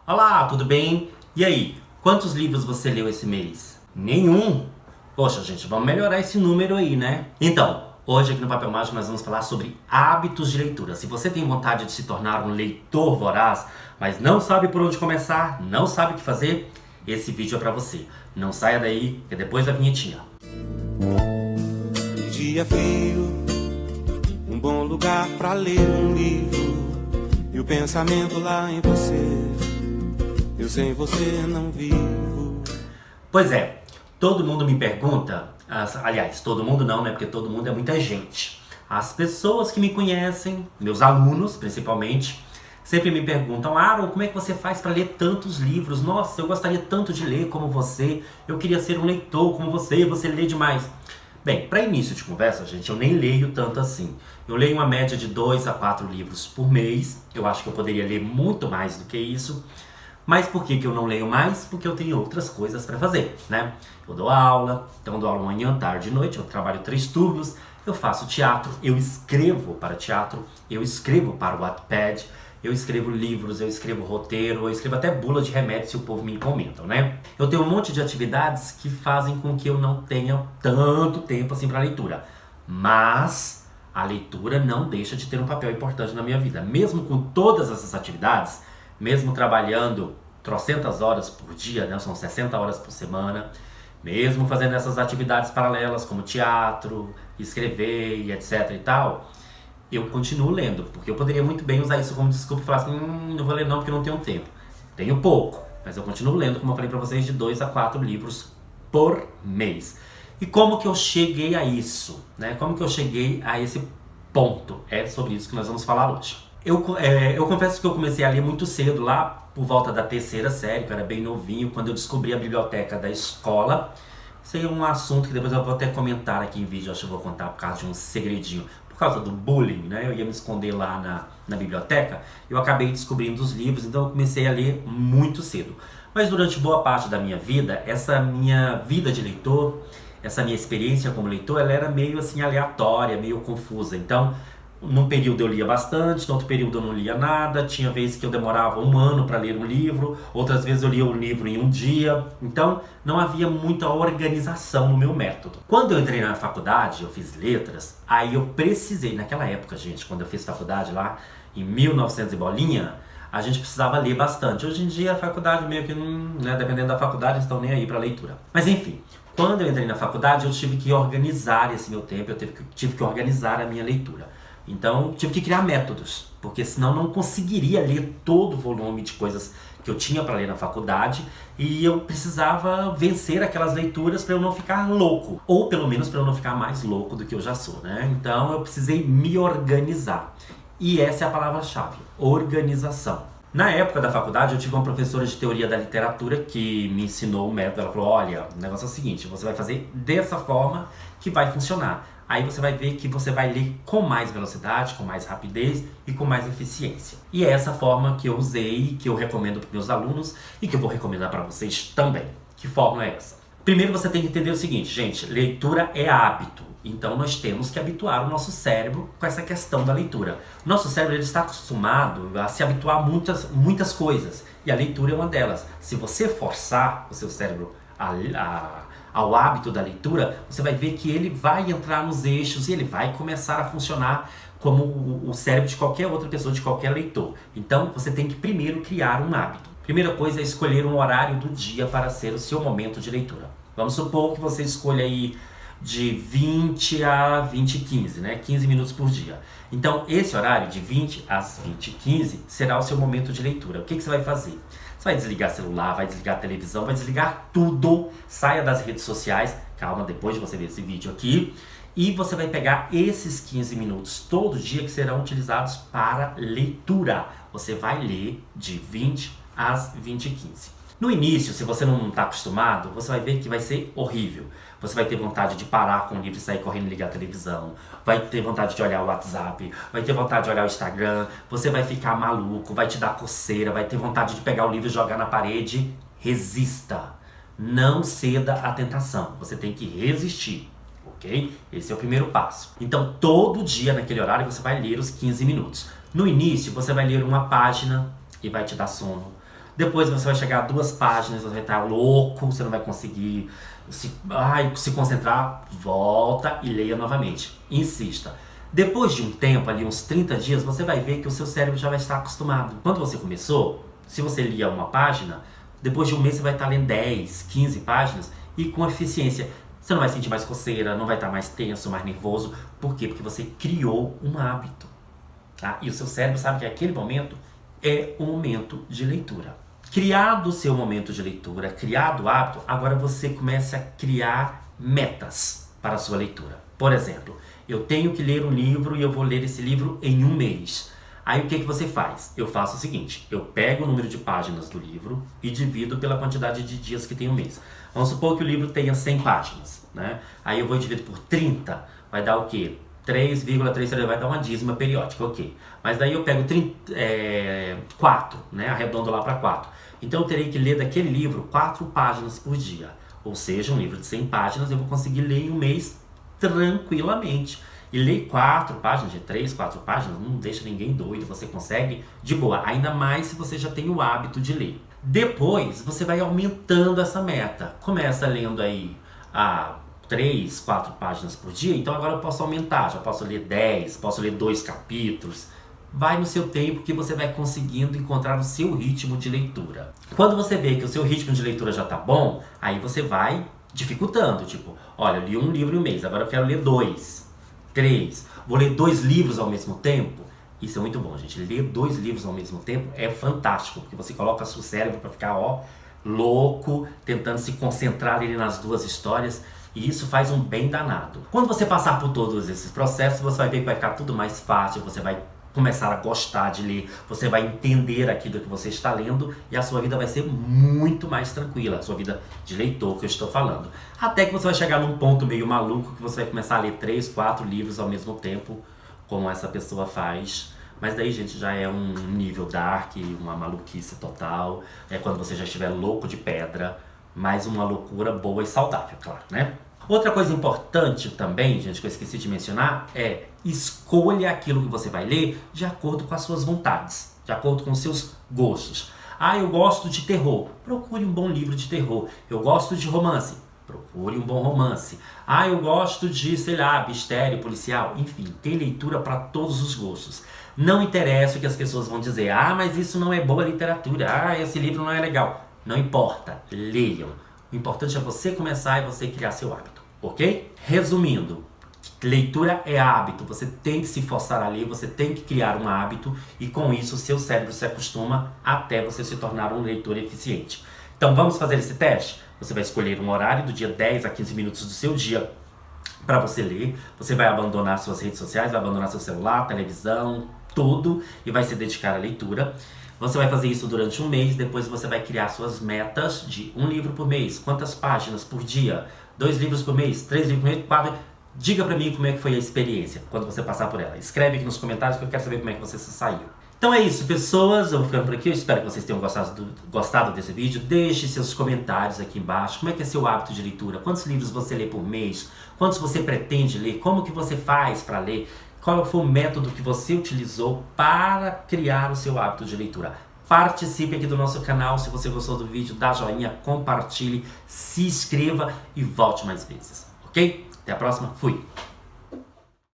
Olá, tudo bem? E aí, quantos livros você leu esse mês? Nenhum? Poxa, gente, vamos melhorar esse número aí, né? Então, hoje aqui no Papel Mágico nós vamos falar sobre hábitos de leitura. Se você tem vontade de se tornar um leitor voraz, mas não sabe por onde começar, não sabe o que fazer, esse vídeo é pra você. Não saia daí, que é depois da vinhetinha. Dia frio, um bom lugar pra ler um livro e o pensamento lá em você. Eu sem você não vivo. Pois é, todo mundo me pergunta, aliás, todo mundo não, né? Porque todo mundo é muita gente. As pessoas que me conhecem, meus alunos principalmente, sempre me perguntam: Aaron, como é que você faz para ler tantos livros? Nossa, eu gostaria tanto de ler como você, eu queria ser um leitor como você lê demais. Bem, para início de conversa, gente, eu nem leio tanto assim. Eu leio uma média de 2 a 4 livros por mês. Eu acho que eu poderia ler muito mais do que isso. Mas por que eu não leio mais? Porque eu tenho outras coisas para fazer, né? Eu dou aula, então eu dou aula manhã, tarde e noite, eu trabalho 3 turnos, eu faço teatro, eu escrevo para teatro, eu escrevo para o Wattpad, eu escrevo livros, eu escrevo roteiro, eu escrevo até bula de remédio se o povo me encomenda, né? Eu tenho um monte de atividades que fazem com que eu não tenha tanto tempo assim para leitura. Mas a leitura não deixa de ter um papel importante na minha vida. Mesmo com todas essas atividades, mesmo trabalhando trocentas horas por dia, né? São 60 horas por semana, mesmo fazendo essas atividades paralelas como teatro, escrever e etc e tal, eu continuo lendo, porque eu poderia muito bem usar isso como desculpa e falar assim, não vou ler não porque não tenho tempo. Tenho pouco, mas eu continuo lendo, como eu falei pra vocês, de 2 a 4 livros por mês. E como que eu cheguei a isso, né? Como que eu cheguei a esse ponto? É sobre isso que nós vamos falar hoje. Eu confesso que eu comecei a ler muito cedo, lá por volta da 3ª série, que eu era bem novinho, quando eu descobri a biblioteca da escola. Isso aí é um assunto que depois eu vou até comentar aqui em vídeo, acho que eu vou contar por causa de um segredinho. Por causa do bullying, né? Eu ia me esconder lá na biblioteca, eu acabei descobrindo os livros, então eu comecei a ler muito cedo. Mas durante boa parte da minha vida, essa minha vida de leitor, essa minha experiência como leitor, ela era meio assim aleatória, meio confusa. Então, num período eu lia bastante, no outro período eu não lia nada, tinha vezes que eu demorava 1 ano para ler um livro, outras vezes eu lia o livro em um dia, então não havia muita organização no meu método. Quando eu entrei na faculdade, eu fiz letras, aí eu precisei, naquela época, gente, quando eu fiz faculdade lá, em 1900 e bolinha, a gente precisava ler bastante. Hoje em dia a faculdade meio que não, né, dependendo da faculdade, eles estão nem aí para leitura. Mas enfim, quando eu entrei na faculdade, eu tive que organizar esse meu tempo, eu tive que organizar a minha leitura. Então, tive que criar métodos, porque senão eu não conseguiria ler todo o volume de coisas que eu tinha para ler na faculdade e eu precisava vencer aquelas leituras para eu não ficar louco, ou pelo menos para eu não ficar mais louco do que eu já sou, né? Então, eu precisei me organizar. E essa é a palavra-chave, organização. Na época da faculdade, eu tive uma professora de teoria da literatura que me ensinou o método. Ela falou, olha, o negócio é o seguinte, você vai fazer dessa forma que vai funcionar. Aí você vai ver que você vai ler com mais velocidade, com mais rapidez e com mais eficiência. E é essa forma que eu usei, que eu recomendo para meus alunos e que eu vou recomendar para vocês também. Que fórmula é essa? Primeiro você tem que entender o seguinte, gente, leitura é hábito. Então nós temos que habituar o nosso cérebro com essa questão da leitura. O nosso cérebro ele está acostumado a se habituar a muitas coisas. E a leitura é uma delas. Se você forçar o seu cérebro ao hábito da leitura, você vai ver que ele vai entrar nos eixos e ele vai começar a funcionar como o cérebro de qualquer outra pessoa, de qualquer leitor. Então você tem que primeiro criar um hábito. Primeira coisa é escolher um horário do dia para ser o seu momento de leitura. Vamos supor que você escolha aí de 20 a 20 e 15, né? 15 minutos por dia. Então, esse horário de 20 às 20 e 15 será o seu momento de leitura. O que você vai fazer? Você vai desligar celular, vai desligar a televisão, vai desligar tudo. Saia das redes sociais. Calma, depois de você ver esse vídeo aqui. E você vai pegar esses 15 minutos todo dia que serão utilizados para leitura. Você vai ler de 20 às 20 e 15. No início, se você não está acostumado, você vai ver que vai ser horrível. Você vai ter vontade de parar com o livro e sair correndo e ligar a televisão. Vai ter vontade de olhar o WhatsApp. Vai ter vontade de olhar o Instagram. Você vai ficar maluco, vai te dar coceira, vai ter vontade de pegar o livro e jogar na parede. Resista. Não ceda à tentação. Você tem que resistir. Ok? Esse é o primeiro passo. Então, todo dia naquele horário você vai ler os 15 minutos. No início, você vai ler uma página e vai te dar sono. Depois você vai chegar a 2 páginas, você vai estar louco, você não vai conseguir se concentrar. Volta e leia novamente. Insista. Depois de um tempo, ali uns 30 dias, você vai ver que o seu cérebro já vai estar acostumado. Quando você começou, se você lia uma página, depois de um mês você vai estar lendo 10, 15 páginas e com eficiência. Você não vai sentir mais coceira, não vai estar mais tenso, mais nervoso. Por quê? Porque você criou um hábito. Tá? E o seu cérebro sabe que aquele momento é o momento de leitura. Criado o seu momento de leitura, criado o hábito, agora você começa a criar metas para a sua leitura. Por exemplo, eu tenho que ler um livro e eu vou ler esse livro em um mês. Aí o que você faz? Eu faço o seguinte, eu pego o número de páginas do livro e divido pela quantidade de dias que tem um mês. Vamos supor que o livro tenha 100 páginas, né? Aí eu vou dividir por 30, vai dar o quê? 3,3 vai dar uma dízima periódica, ok. Mas daí eu pego 4, né? Arredondo lá para 4. Então eu terei que ler daquele livro 4 páginas por dia. Ou seja, um livro de 100 páginas eu vou conseguir ler em um mês tranquilamente. E ler 4 páginas, de 3, 4 páginas, não deixa ninguém doido, você consegue de boa. Ainda mais se você já tem o hábito de ler. Depois você vai aumentando essa meta. Começa lendo aí 3, 4 páginas por dia, então agora eu posso aumentar, já posso ler 10, posso ler 2 capítulos. Vai no seu tempo que você vai conseguindo encontrar o seu ritmo de leitura. Quando você vê que o seu ritmo de leitura já tá bom, aí você vai dificultando, tipo, olha, eu li um livro em um mês, agora eu quero ler 2, 3, vou ler 2 livros ao mesmo tempo. Isso é muito bom, gente. Ler 2 livros ao mesmo tempo é fantástico, porque você coloca seu cérebro para ficar, louco, tentando se concentrar ali nas 2 histórias. E isso faz um bem danado. Quando você passar por todos esses processos, você vai ver que vai ficar tudo mais fácil, você vai começar a gostar de ler, você vai entender aquilo que você está lendo e a sua vida vai ser muito mais tranquila, a sua vida de leitor que eu estou falando. Até que você vai chegar num ponto meio maluco que você vai começar a ler 3, 4 livros ao mesmo tempo, como essa pessoa faz. Mas daí, gente, já é um nível dark, uma maluquice total. É quando você já estiver louco de pedra, mas uma loucura boa e saudável, claro, né? Outra coisa importante também, gente, que eu esqueci de mencionar, é escolha aquilo que você vai ler de acordo com as suas vontades, de acordo com os seus gostos. Eu gosto de terror, procure um bom livro de terror. Eu gosto de romance, procure um bom romance. Eu gosto de, mistério, policial, enfim, tem leitura para todos os gostos. Não interessa o que as pessoas vão dizer, mas isso não é boa literatura, esse livro não é legal. Não importa, leiam. O importante é você começar e você criar seu hábito, ok? Resumindo, leitura é hábito, você tem que se forçar a ler, você tem que criar um hábito e com isso o seu cérebro se acostuma até você se tornar um leitor eficiente. Então vamos fazer esse teste? Você vai escolher um horário do dia 10 a 15 minutos do seu dia para você ler, você vai abandonar suas redes sociais, vai abandonar seu celular, televisão, tudo e vai se dedicar à leitura. Você vai fazer isso durante um mês, depois você vai criar suas metas de 1 livro por mês, quantas páginas por dia, 2 livros por mês, 3 livros por mês, 4. Diga pra mim como é que foi a experiência quando você passar por ela. Escreve aqui nos comentários que eu quero saber como é que você se saiu. Então é isso, pessoas, eu vou ficando por aqui, eu espero que vocês tenham gostado desse vídeo. Deixe seus comentários aqui embaixo, como é que é seu hábito de leitura, quantos livros você lê por mês, quantos você pretende ler, como que você faz para ler. Qual foi o método que você utilizou para criar o seu hábito de leitura? Participe aqui do nosso canal. Se você gostou do vídeo, dá joinha, compartilhe, se inscreva e volte mais vezes. Ok? Até a próxima. Fui!